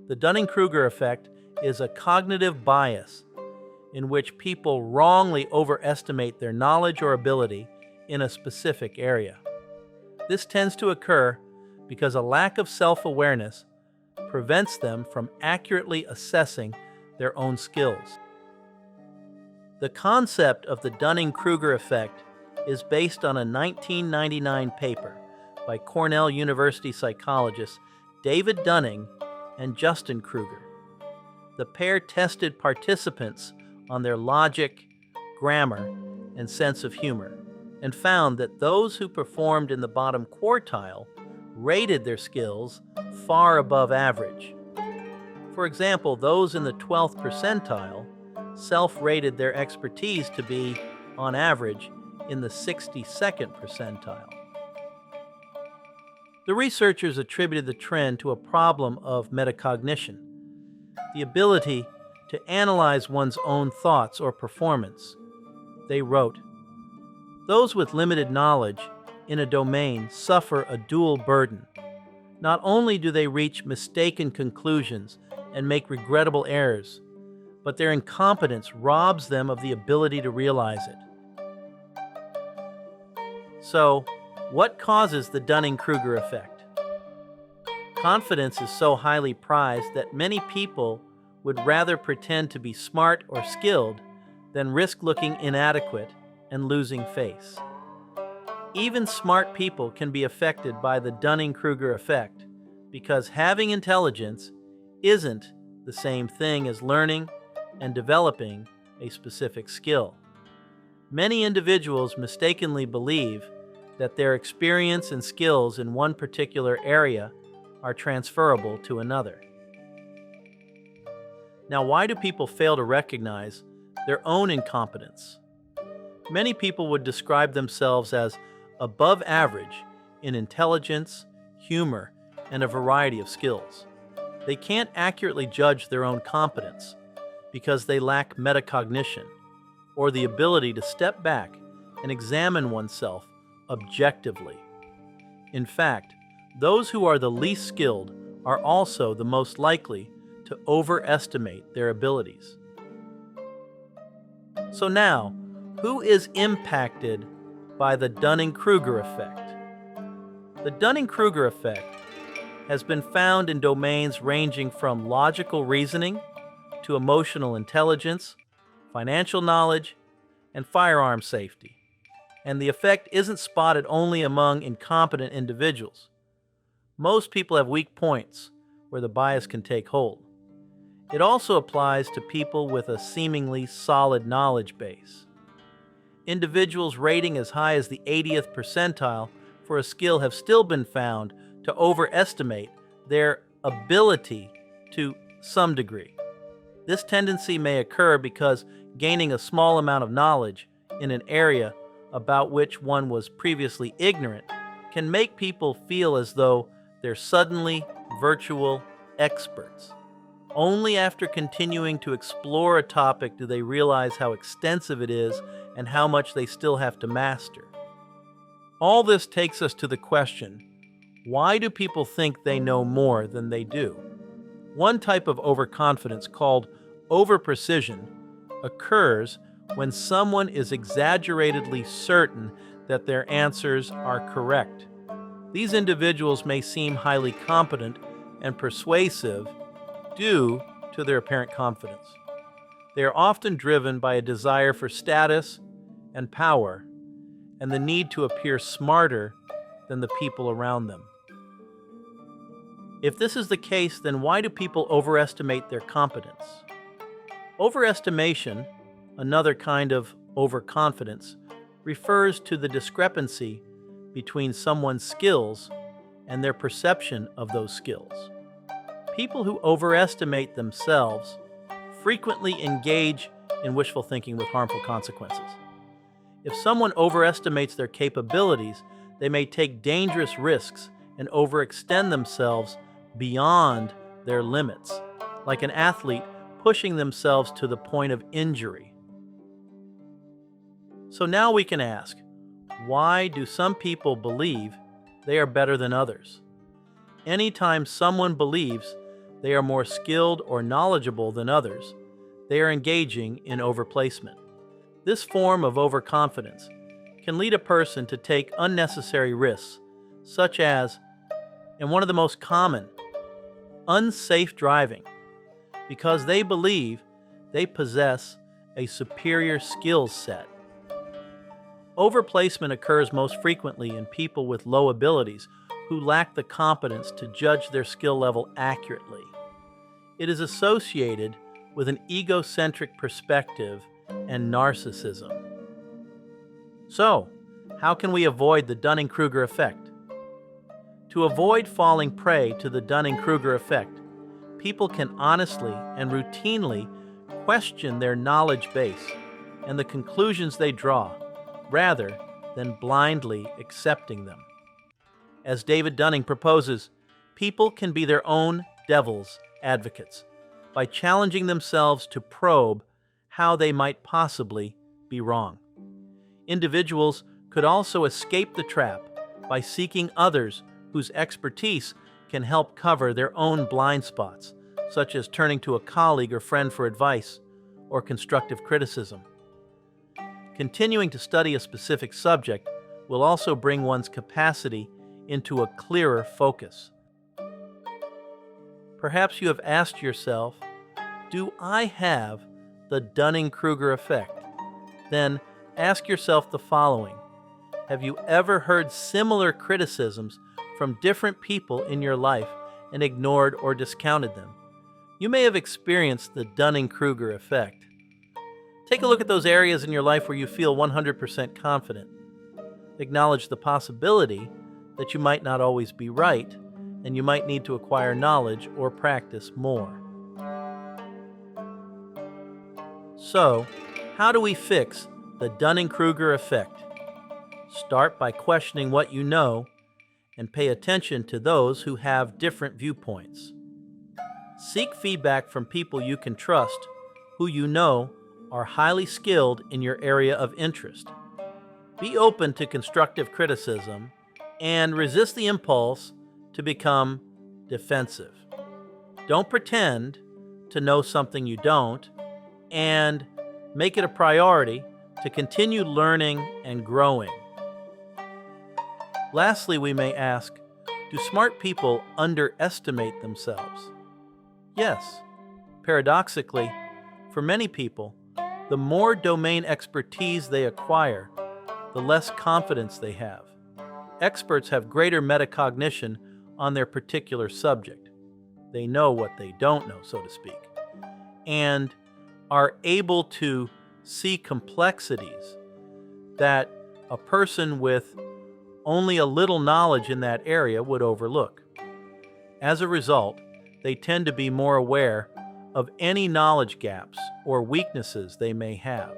The Dunning-Kruger effect is a cognitive bias in which people wrongly overestimate their knowledge or ability in a specific area. This tends to occur because a lack of self-awareness prevents them from accurately assessing their own skills. The concept of the Dunning-Kruger effect is based on a 1999 paper by Cornell University psychologists David Dunning and Justin Kruger. The pair tested participants on their logic, grammar, and sense of humor, and found that those who performed in the bottom quartile rated their skills far above average. For example, those in the 12th percentile self-rated their expertise to be, on average, in the 62nd percentile. The researchers attributed the trend to a problem of metacognition, the ability to analyze one's own thoughts or performance. They wrote, "Those with limited knowledge in a domain suffer a dual burden. Not only do they reach mistaken conclusions and make regrettable errors, but their incompetence robs them of the ability to realize it." So, what causes the Dunning-Kruger effect? Confidence is so highly prized that many people would rather pretend to be smart or skilled than risk looking inadequate and losing face. Even smart people can be affected by the Dunning-Kruger effect because having intelligence isn't the same thing as learning and developing a specific skill. Many individuals mistakenly believe that their experience and skills in one particular area are transferable to another. Now, why do people fail to recognize their own incompetence? Many people would describe themselves as above average in intelligence, humor, and a variety of skills. They can't accurately judge their own competence because they lack metacognition, or the ability to step back and examine oneself objectively. In fact, those who are the least skilled are also the most likely to overestimate their abilities. So now, who is impacted by the Dunning-Kruger effect? The Dunning-Kruger effect has been found in domains ranging from logical reasoning to emotional intelligence, financial knowledge, and firearm safety. And the effect isn't spotted only among incompetent individuals. Most people have weak points where the bias can take hold. It also applies to people with a seemingly solid knowledge base. Individuals rating as high as the 80th percentile for a skill have still been found to overestimate their ability to some degree. This tendency may occur because gaining a small amount of knowledge in an area about which one was previously ignorant can make people feel as though they're suddenly virtual experts. Only after continuing to explore a topic do they realize how extensive it is and how much they still have to master. All this takes us to the question, why do people think they know more than they do? One type of overconfidence, called overprecision, occurs when someone is exaggeratedly certain that their answers are correct. These individuals may seem highly competent and persuasive due to their apparent confidence. They are often driven by a desire for status and power and the need to appear smarter than the people around them. If this is the case, then why do people overestimate their competence? Overestimation, another kind of overconfidence, refers to the discrepancy between someone's skills and their perception of those skills. People who overestimate themselves frequently engage in wishful thinking with harmful consequences. If someone overestimates their capabilities, they may take dangerous risks and overextend themselves beyond their limits, like an athlete pushing themselves to the point of injury. So now we can ask, why do some people believe they are better than others? Anytime someone believes they are more skilled or knowledgeable than others, they are engaging in overplacement. This form of overconfidence can lead a person to take unnecessary risks, such as, and one of the most common, unsafe driving, because they believe they possess a superior skill set. Overplacement occurs most frequently in people with low abilities who lack the competence to judge their skill level accurately. It is associated with an egocentric perspective and narcissism. So, how can we avoid the Dunning-Kruger effect? To avoid falling prey to the Dunning-Kruger effect, people can honestly and routinely question their knowledge base and the conclusions they draw, rather than blindly accepting them. As David Dunning proposes, people can be their own devil's advocates by challenging themselves to probe how they might possibly be wrong. Individuals could also escape the trap by seeking others whose expertise can help cover their own blind spots, such as turning to a colleague or friend for advice or constructive criticism. Continuing to study a specific subject will also bring one's capacity into a clearer focus. Perhaps you have asked yourself, do I have the Dunning-Kruger effect? Then ask yourself the following. Have you ever heard similar criticisms from different people in your life and ignored or discounted them? You may have experienced the Dunning-Kruger effect. Take a look at those areas in your life where you feel 100% confident. Acknowledge the possibility that you might not always be right, and you might need to acquire knowledge or practice more. So, how do we fix the Dunning-Kruger effect? Start by questioning what you know and pay attention to those who have different viewpoints. Seek feedback from people you can trust, who you know are highly skilled in your area of interest. Be open to constructive criticism and resist the impulse to become defensive. Don't pretend to know something you don't, and make it a priority to continue learning and growing. Lastly, we may ask, do smart people underestimate themselves? Yes. Paradoxically, for many people, the more domain expertise they acquire, the less confidence they have. Experts have greater metacognition on their particular subject. They know what they don't know, so to speak, and are able to see complexities that a person with only a little knowledge in that area would overlook. As a result, they tend to be more aware of any knowledge gaps or weaknesses they may have.